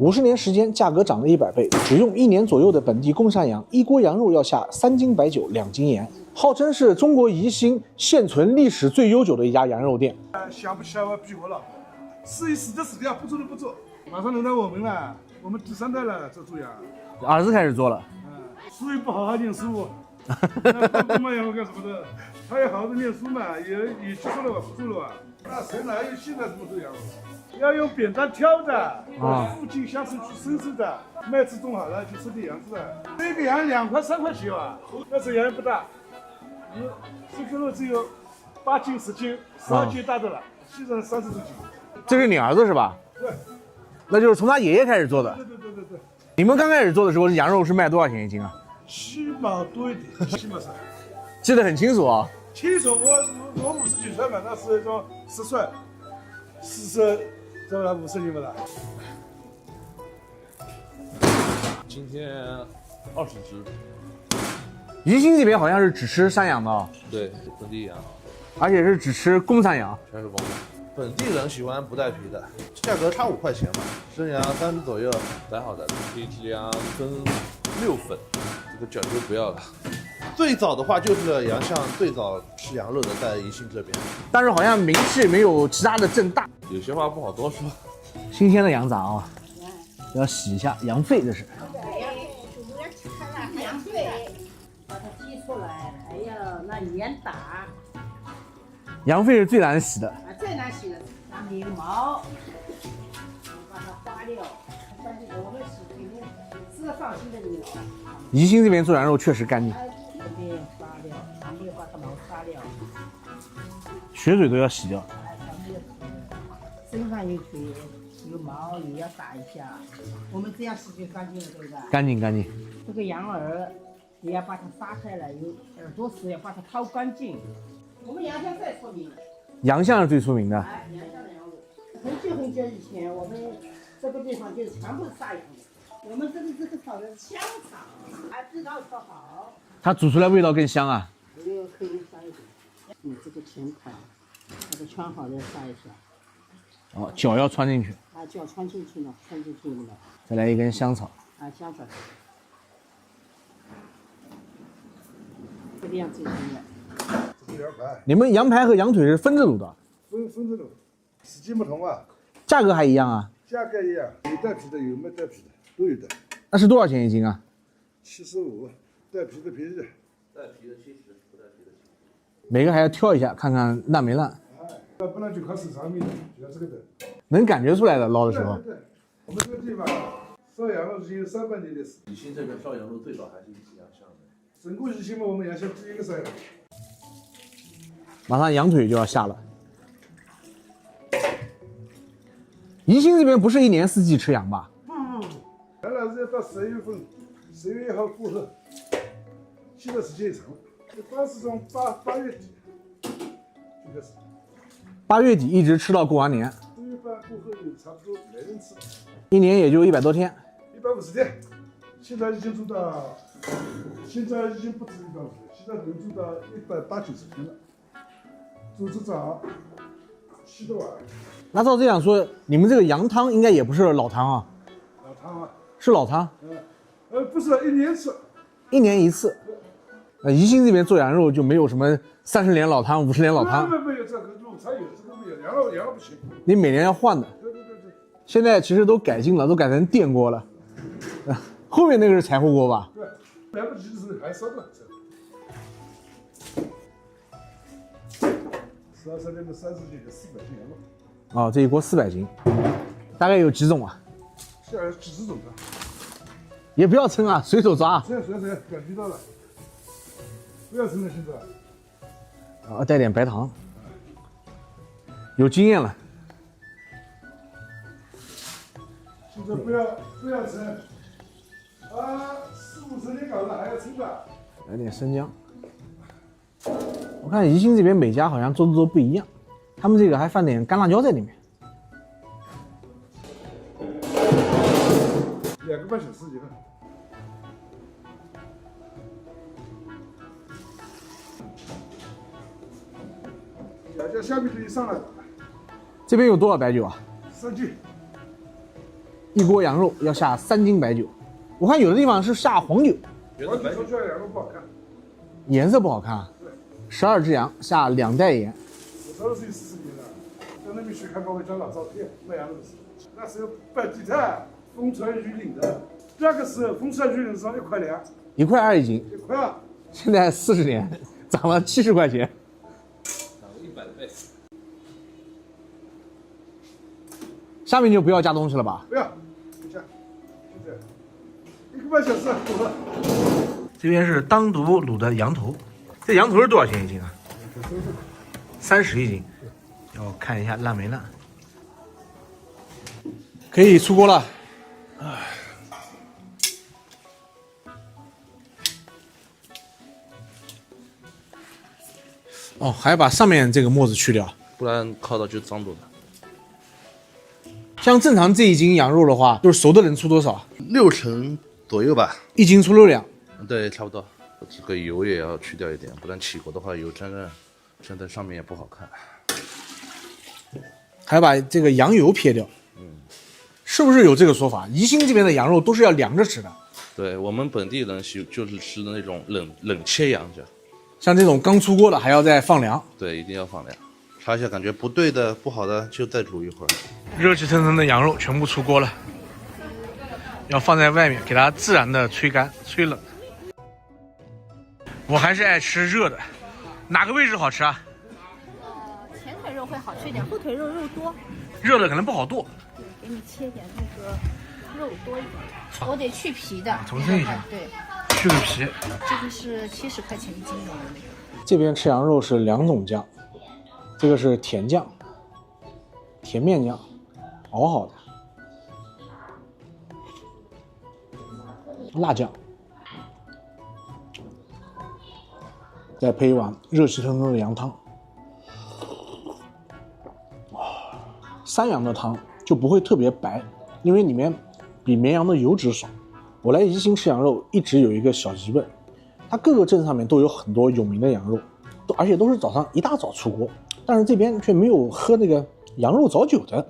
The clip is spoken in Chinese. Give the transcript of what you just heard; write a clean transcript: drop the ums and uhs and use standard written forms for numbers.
50年时间，价格涨了100倍。只用1年左右的本地公山羊，一锅羊肉要下3斤白酒，2斤盐。号称是中国宜兴现存历史最悠久的一家羊肉店。想不起来我逼我了，试一死就死掉，不做就不做。马上轮到我们了，我们第3代了做猪羊。儿子开始做了。书也不好好念书，那干嘛养我干什么的？他也好好的念书嘛，也去做了吧，不做了吧？那谁哪有现在这么做羊肉？要用扁担挑的，附近乡村去收拾的，麦子种好了就收点羊子的。这个羊2块3块钱啊，那时候羊也不大，这个肉只有8斤10斤，12斤大的了，现在30多斤。这是你儿子是吧？对，那就是从他爷爷开始做的。对。你们刚开始做的时候，羊肉是卖多少钱一斤啊7毛多一点，7毛3。记得很清楚啊。清楚，我59岁嘛，那是一种10岁，40，这不50斤不啦？今天20只。宜兴这边好像是只吃山羊的哦，对，本地羊，而且是只吃公山羊。全是公的。本地人喜欢不带皮的，价格差5块钱嘛，生羊3只左右，宰好的，一只羊分6份，这个讲究不要了。最早的话就是杨巷最早吃羊肉的在宜兴这边，但是好像名气没有其他的镇大。有些话不好多说。新鲜的羊杂啊，要洗一下羊肺，这是。羊肺，把它挤出来，还要那盐打。羊肺是最难洗的。最难洗的，拿牛毛，把它扒掉。我们洗肯定吃的放心的牛。宜兴这边做羊肉确实干净。这边扒掉，旁边把它毛扒掉。血水都要洗掉。身上有血有毛也要打一下，我们这样洗就干净了，对不对？干净干净。这个羊耳也要把它扒开来，有耳朵时要把它掏干净。我们羊巷最出名了。洋巷是最出名的。哎，羊巷的羊肉，很久以前，我们这个地方就是全部是杀羊的。我们这个炒的是香肠，味道特好。它煮出来味道更香啊。这个可以杀一点。你这个前排，把它穿好了杀一下。哦，脚要穿进去。啊，脚穿进去了，穿进去了。再来一根香草。啊，香草。这个样子就行了。羊排，你们羊排和羊腿是分着卤的，分着卤，时间不同啊，价格还一样啊？价格一样，有带皮的，有没带皮的，都有的。那是多少钱一斤啊75，带皮的便宜的。带皮的70，不带皮的70。每个还要挑一下，看看烂没烂。哎，不然就靠手上面的，就要这个的。能感觉出来的，捞的时候。对，我们这个地方烧羊肉已经有300年历史。宜兴这边烧羊肉最早还是宜兴杨巷的。整个宜兴嘛，我们杨巷第一个烧羊肉。马上羊腿就要下了。宜兴这边不是1年4季吃羊吧？原来是要到11月份，10月1号过后，现在时间也长了。一般是从8月底就开始。 8月底一直吃到过完年。10月半过后有差不多没人吃，1年也就100多天。150天，现在已经做到，现在已经不止150天，现在能做到180、90天了。煮只早，7多碗。那照这样说，你们这个羊汤应该也不是老汤啊？老汤啊？是老汤。不是1年吃，1年1次。宜兴这边做羊肉就没有什么30年老汤、50年老汤。没有这个肉才有，这个没有，羊肉不行。你每年要换的。对。现在其实都改进了，都改成电锅了。后面那个是柴火锅吧？对，来不及的时候还烧的。12年的30斤就400斤羊肉。哦，这一锅400斤，大概有几种啊？现在几十种的。也不要称啊，随手抓。随感觉到了，不要称了，现在。带点白糖。有经验了。现在不要称，啊，4、50年搞了还要称的。来点生姜。我看宜兴这边每家好像做的都不一样，他们这个还放点干辣椒在里面。 2个半小时以后。两家下面都已经上来了。这边有多少白酒啊3斤。一锅羊肉要下3斤白酒，我看有的地方是下黄酒，黄酒说出来羊肉不好看。颜色不好看啊。12只羊下2袋盐，我20岁40年了，在那边去看过一张老照片，卖羊肉的时候，那时候摆地摊，风传雨淋的。那个时候风传雨淋的时候1块21块2一斤， ，1块2。现在40年涨了70块钱。涨了100倍。下面就不要加东西了吧？不要，不加，就这样，1个半小时够了。这边是单独卤的羊头，这羊头是多少钱一斤啊？30一斤，要看一下烂没烂。可以出锅了。哦，还要把上面这个沫子去掉，不然烤到就脏多了。像正常这一斤羊肉的话，就是熟的能出多少6成左右吧。？1斤出6两。对，差不多。这个油也要去掉一点，不然起锅的话油沾在上面也不好看。还要把这个羊油撇掉。是不是有这个说法？宜兴这边的羊肉都是要凉着吃的，对我们本地人就是吃的那种冷切羊叫。像这种刚出锅的还要再放凉。对，一定要放凉。查一下感觉不对的、不好的，就再煮一会儿。热气腾腾的羊肉全部出锅了，要放在外面给它自然的吹干、吹冷。我还是爱吃热的，哪个位置好吃啊？前腿肉会好吃一点，后腿肉多，热的可能不好剁。对，给你切点那个肉多一点，我得去皮的。重申一下，对，去个皮。这个是70块钱一斤的那个。这边吃羊肉是2种酱，这个是甜酱、甜面酱，熬好的，辣酱，再配一碗热气腾腾的羊汤。山羊的汤就不会特别白，因为里面比绵羊的油脂少。我来宜兴吃羊肉一直有一个小疑问，它各个镇上面都有很多有名的羊肉，而且都是早上一大早出锅，但是这边却没有喝那个羊肉早酒的。